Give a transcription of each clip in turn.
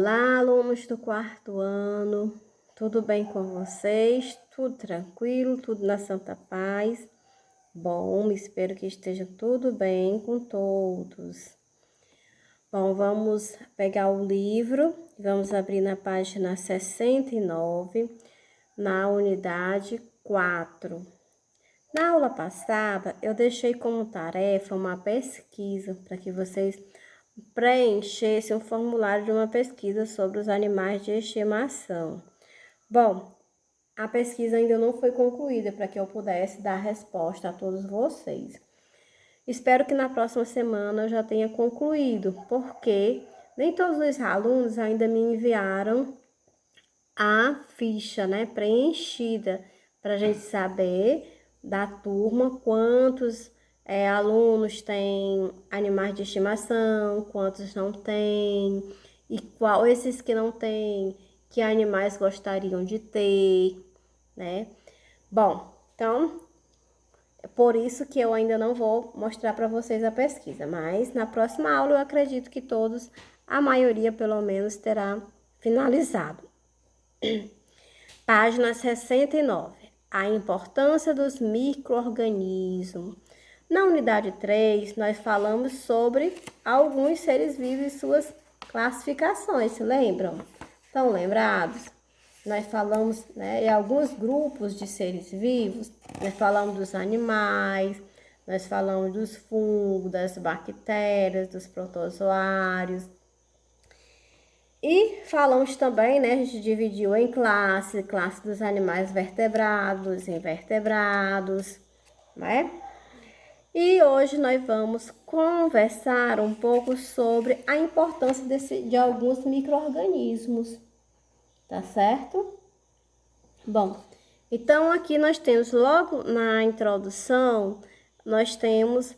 Olá, alunos do quarto ano, tudo bem com vocês? Tudo tranquilo, tudo na santa paz? Bom, espero que esteja tudo bem com todos. Bom, vamos pegar o livro, vamos abrir na página 69, na unidade 4. Na aula passada, eu deixei como tarefa uma pesquisa para que vocês preenchesse um formulário de uma pesquisa sobre os animais de estimação. Bom, a pesquisa ainda não foi concluída para que eu pudesse dar resposta a todos vocês. Espero que na próxima semana eu já tenha concluído, porque nem todos os alunos ainda me enviaram a ficha, preenchida, para a gente saber da turma quantos alunos têm animais de estimação, quantos não têm, e qual esses que não têm, que animais gostariam de ter, né? Bom, então, é por isso que eu ainda não vou mostrar para vocês a pesquisa, mas na próxima aula eu acredito que todos, a maioria pelo menos, terá finalizado. Página 69. A importância dos micro-organismos. Na unidade 3, nós falamos sobre alguns seres vivos e suas classificações, se lembram? Estão lembrados? Nós falamos em alguns grupos de seres vivos, nós falamos dos animais, nós falamos dos fungos, das bactérias, dos protozoários. E falamos também, a gente dividiu em classe dos animais vertebrados, invertebrados, né? E hoje nós vamos conversar um pouco sobre a importância de alguns micro-organismos, tá certo? Bom, então aqui nós temos logo na introdução, nós temos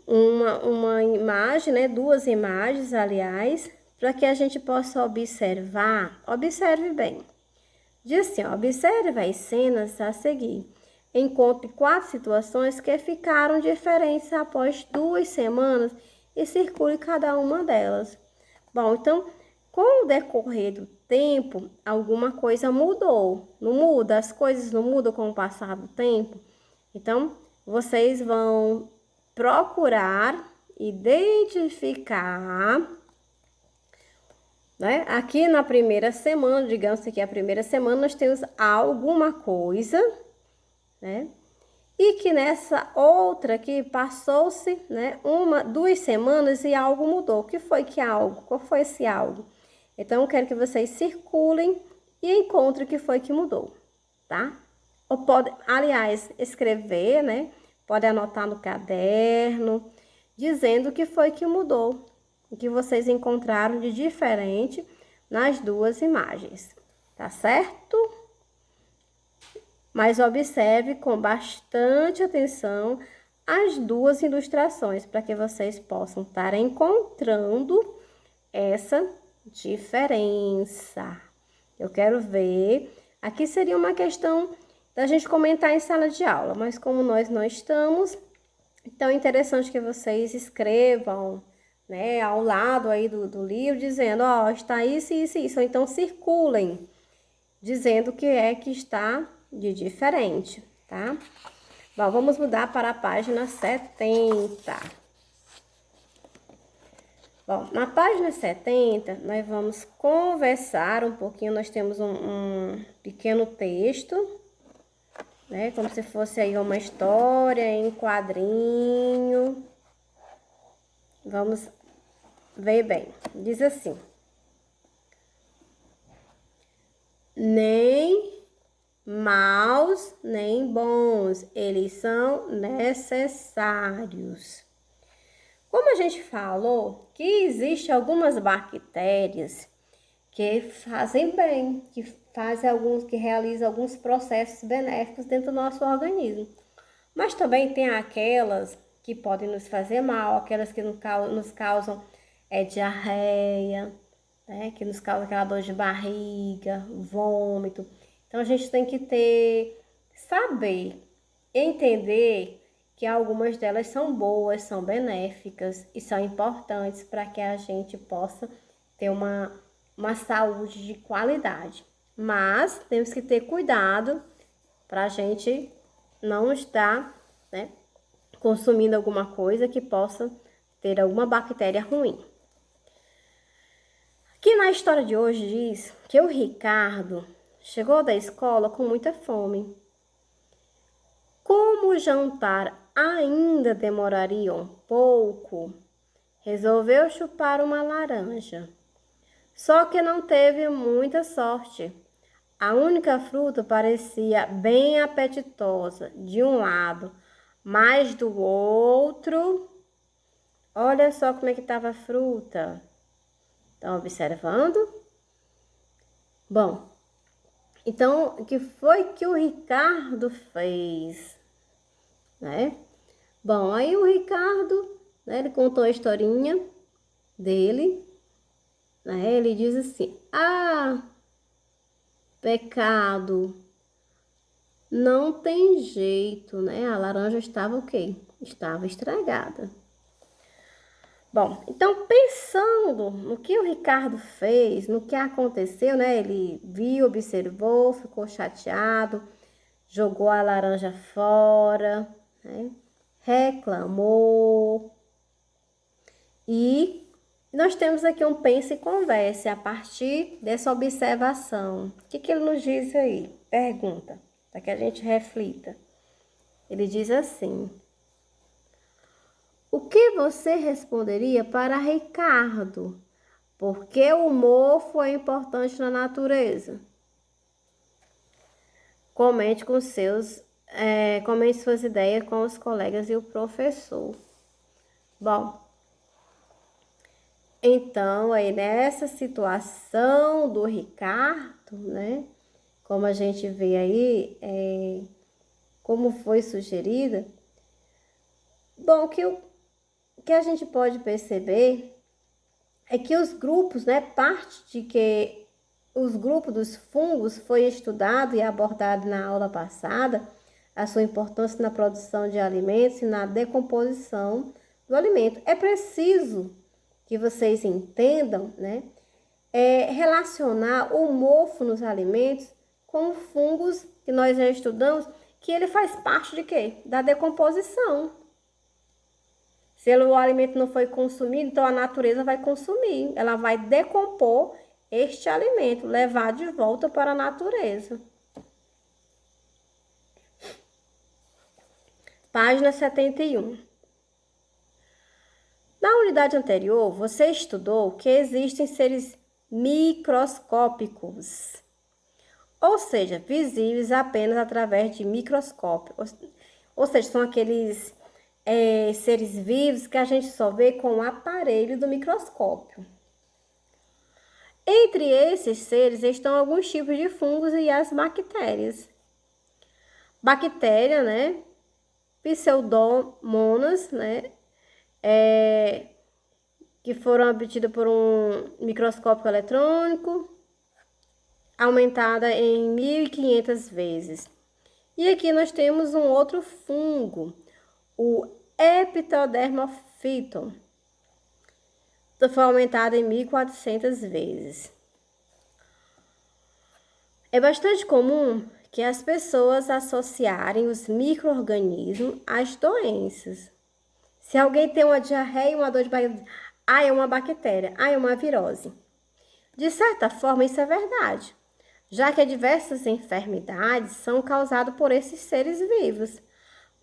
uma imagem, duas imagens, aliás, para que a gente possa observar. Observe bem. Diz assim, observe as cenas a seguir. Encontre 4 situações que ficaram diferentes após 2 semanas e circule cada uma delas. Bom, então, com o decorrer do tempo, alguma coisa mudou. Não muda? As coisas não mudam com o passar do tempo? Então, vocês vão procurar identificar, aqui na primeira semana, digamos que a primeira semana nós temos alguma coisa, e que nessa outra aqui passou-se, 2 semanas e algo mudou. O que foi que algo? Qual foi esse algo? Então, eu quero que vocês circulem e encontrem o que foi que mudou, tá? Ou pode, aliás, escrever, Pode anotar no caderno, dizendo o que foi que mudou, o que vocês encontraram de diferente nas duas imagens, tá certo? Mas observe com bastante atenção as duas ilustrações, para que vocês possam estar encontrando essa diferença. Eu quero ver, aqui seria uma questão da gente comentar em sala de aula, mas como nós não estamos, então é interessante que vocês escrevam, ao lado aí do livro, dizendo, ó, está isso, isso, isso, ou então circulem, dizendo o que é que está de diferente, tá? Bom, vamos mudar para a página 70. Bom, na página 70, nós vamos conversar um pouquinho, nós temos um pequeno texto, como se fosse aí uma história em quadrinho. Vamos ver bem. Diz assim: nem maus, nem bons, eles são necessários. Como a gente falou que existem algumas bactérias que fazem bem, que realizam alguns processos benéficos dentro do nosso organismo. Mas também tem aquelas que podem nos fazer mal, aquelas que nos causam diarreia, que nos causam aquela dor de barriga, vômito. Então a gente tem que saber, entender que algumas delas são boas, são benéficas e são importantes para que a gente possa ter uma saúde de qualidade. Mas temos que ter cuidado para a gente não estar, né, consumindo alguma coisa que possa ter alguma bactéria ruim. Aqui na história de hoje diz que o Ricardo chegou da escola com muita fome. Como o jantar ainda demoraria um pouco, resolveu chupar uma laranja. Só que não teve muita sorte. A única fruta parecia bem apetitosa de um lado, mas do outro, olha só como é que estava a fruta. Estão observando? Bom, então, o que foi que o Ricardo fez, né? Bom, aí o Ricardo, né, ele contou a historinha dele, né? Ele diz assim: ah, pecado, não tem jeito, né? A laranja estava o quê? Estava estragada. Bom, então pensando no que o Ricardo fez, no que aconteceu, né? Ele viu, observou, ficou chateado, jogou a laranja fora, né? Reclamou. E nós temos aqui um pense e converse a partir dessa observação. O que ele nos diz aí? Pergunta, para que a gente reflita. Ele diz assim: o que você responderia para Ricardo? Porque o mofo é importante na natureza. Comente suas ideias com os colegas e o professor. Bom, então aí nessa situação do Ricardo, né? Como a gente vê aí, como foi sugerida, bom, o que a gente pode perceber é que os grupos, né, parte de que os grupos dos fungos foi estudado e abordado na aula passada, a sua importância na produção de alimentos e na decomposição do alimento. É preciso que vocês entendam, né, relacionar o mofo nos alimentos com fungos que nós já estudamos, que ele faz parte de quê? Da decomposição. Se o alimento não foi consumido, então a natureza vai consumir. Ela vai decompor este alimento, levar de volta para a natureza. Página 71. Na unidade anterior, você estudou que existem seres microscópicos, ou seja, visíveis apenas através de microscópio. Ou seja, são aqueles seres vivos que a gente só vê com o aparelho do microscópio. Entre esses seres estão alguns tipos de fungos e as bactérias. Bactéria, né? Pseudomonas, né? Que foram obtidas por um microscópio eletrônico, aumentada em 1.500 vezes. E aqui nós temos um outro fungo, o Epitoderma phyton. Foi aumentada em 1.400 vezes. É bastante comum que as pessoas associarem os micro-organismos às doenças. Se alguém tem uma diarreia e uma dor de barriga, é uma bactéria, é uma virose. De certa forma, isso é verdade, já que diversas enfermidades são causadas por esses seres vivos.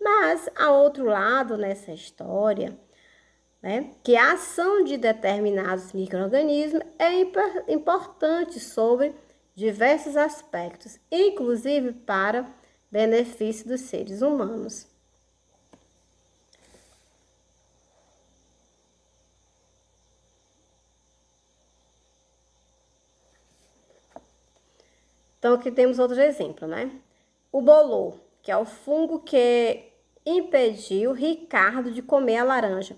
Mas, há outro lado nessa história, né, que a ação de determinados micro-organismos é importante sobre diversos aspectos, inclusive para benefício dos seres humanos. Então, aqui temos outro exemplo, né? O bolor, que é o fungo que impediu Ricardo de comer a laranja.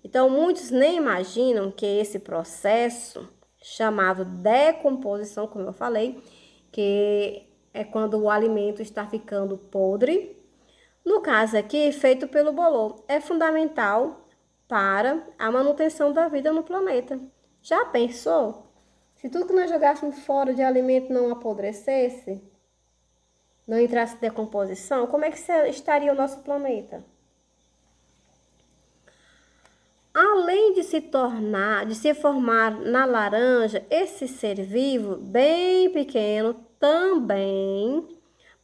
Então, muitos nem imaginam que esse processo, chamado decomposição, como eu falei, que é quando o alimento está ficando podre, No caso aqui, feito pelo bolor, é fundamental para a manutenção da vida no planeta. Já pensou? Se tudo que nós jogássemos fora de alimento não apodrecesse, não entrasse em decomposição, como é que estaria o nosso planeta? Além de se formar na laranja, esse ser vivo bem pequeno também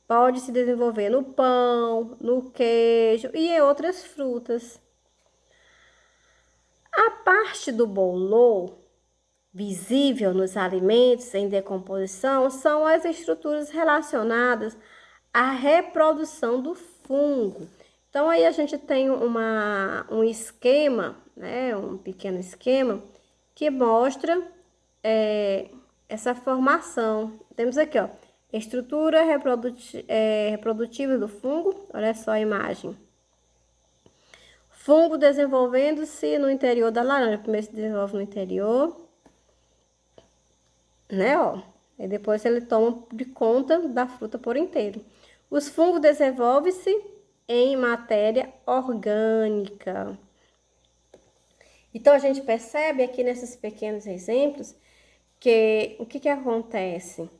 pode se desenvolver no pão, no queijo e em outras frutas. A parte do bolor visível nos alimentos em decomposição são as estruturas relacionadas à reprodução do fungo. Então, aí a gente tem um esquema, né, um pequeno esquema, que mostra essa formação. Temos aqui, ó, estrutura reprodutiva do fungo, olha só a imagem. Fungo desenvolvendo-se no interior da laranja. Primeiro se desenvolve no interior, né, ó. E depois ele toma de conta da fruta por inteiro. Os fungos desenvolvem-se em matéria orgânica. Então, a gente percebe aqui nesses pequenos exemplos que o que acontece?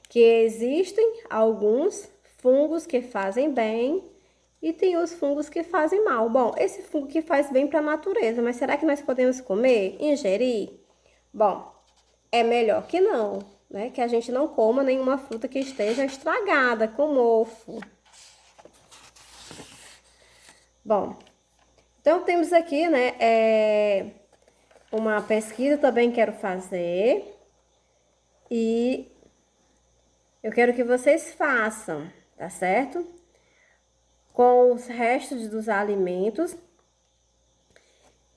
Que existem alguns fungos que fazem bem e tem os fungos que fazem mal. Bom, esse fungo que faz bem para a natureza, mas será que nós podemos comer, ingerir? Bom, é melhor que não, né? Que a gente não coma nenhuma fruta que esteja estragada, com mofo. Bom, então temos aqui, né, uma pesquisa também quero fazer e eu quero que vocês façam, tá certo? Com os restos dos alimentos,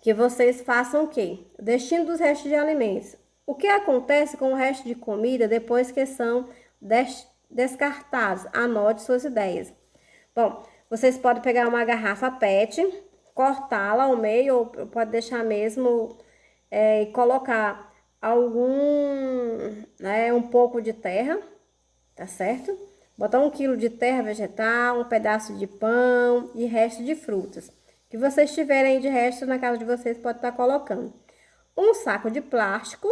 que vocês façam o quê? O destino dos restos de alimentos. O que acontece com o resto de comida depois que são descartados? Anote suas ideias. Bom, vocês podem pegar uma garrafa PET, cortá-la ao meio, ou pode deixar mesmo e colocar um pouco de terra, tá certo? Botar 1 quilo de terra vegetal, um pedaço de pão e resto de frutas. Que vocês tiverem de resto na casa de vocês, pode estar colocando. Um saco de plástico,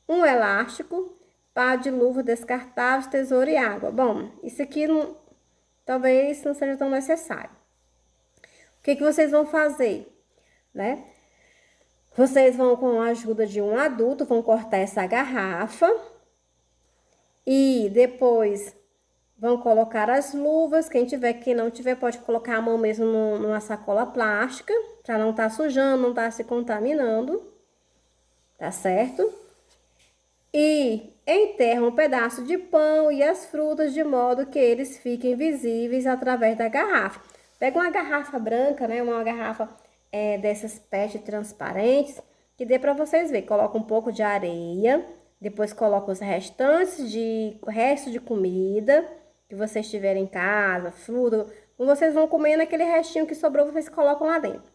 um elástico, par de luva descartável, tesoura e água. Bom, isso aqui talvez não seja tão necessário. O que vocês vão fazer, né? Vocês vão, com a ajuda de um adulto, vão cortar essa garrafa e depois vão colocar as luvas. Quem não tiver, pode colocar a mão mesmo numa sacola plástica, para não estar sujando, não estar se contaminando, tá certo? E enterra um pedaço de pão e as frutas de modo que eles fiquem visíveis através da garrafa. Pega uma garrafa branca, né? Uma garrafa dessas PET transparentes, que dê para vocês verem. Coloca um pouco de areia, depois coloca os resto de comida que vocês tiverem em casa, fruta. Vocês vão comendo aquele restinho que sobrou, vocês colocam lá dentro.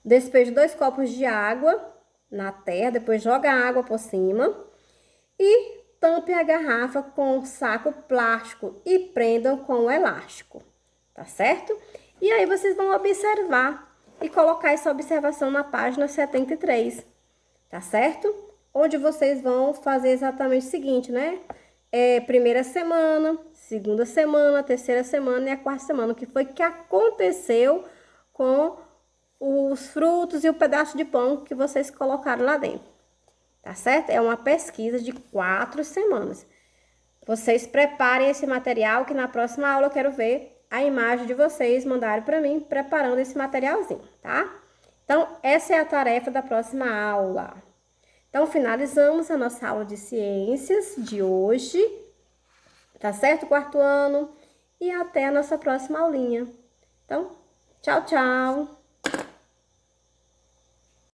Despeje 2 copos de água na terra, depois joga a água por cima e tampe a garrafa com um saco plástico e prendam com o elástico, tá certo? E aí vocês vão observar e colocar essa observação na página 73, tá certo? Onde vocês vão fazer exatamente o seguinte, né? Primeira semana, segunda semana, terceira semana e a quarta semana. O que foi que aconteceu com os frutos e o pedaço de pão que vocês colocaram lá dentro, tá certo? É uma pesquisa de 4 semanas. Vocês preparem esse material que na próxima aula eu quero ver a imagem de vocês mandarem para mim preparando esse materialzinho, tá? Então, essa é a tarefa da próxima aula. Então, finalizamos a nossa aula de ciências de hoje, tá certo, 4º ano? E até a nossa próxima aulinha. Então, tchau, tchau!